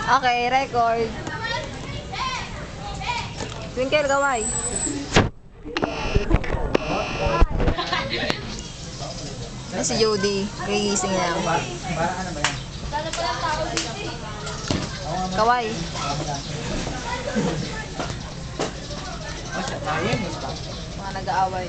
Okay, record. Twinkle, gaway. Ay, si Jody. Gigising na. Kaway. Mga nag-aaway.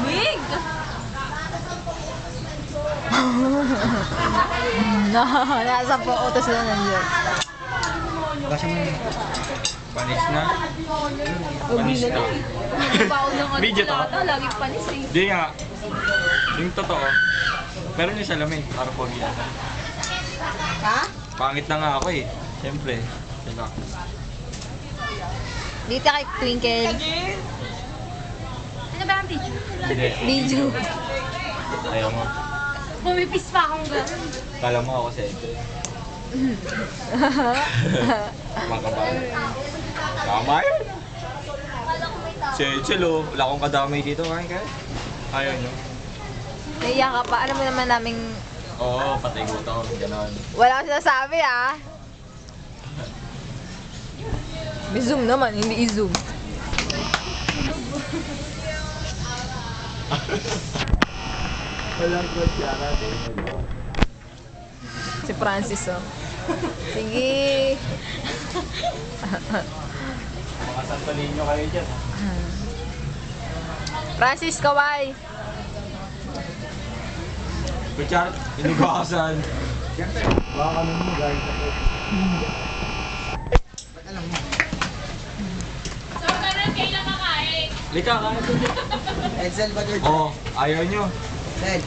Big! No, nasa po utos na nandiyan. Wala siyang panis na. Panis na. Baon ng ano Video to? ata, laging panis eh. Hindi nga. Yung totoo. Meron yung salamin para pogi ata. Ha? Pangit na nga ako eh. Siyempre. Diba? Dito kay Twinkle. Ano ba ang picture? Hindi. Video. Ayaw mo. Pumipis pa akong gano'n. Kala mo ako sa ito. Makabahan. Tama yun. Si Echel oh. Wala akong kadamay dito. Kain ka. Ayaw nyo. Naiya ka pa. Alam mo naman naming Oo, patay gutom. Ganon. wala akong sinasabi ah. May zoom naman, hindi i-zoom. Walang kutsara. Si Francis oh. Sige. Mga santalin nyo kayo dyan. Francis, kaway. Kutsara, inibakasan. Baka kami mo guys. So, ganun kailan makain? Lika, kain ko dyan. Edsel ba, George? Oo, ayaw nyo. Edsel.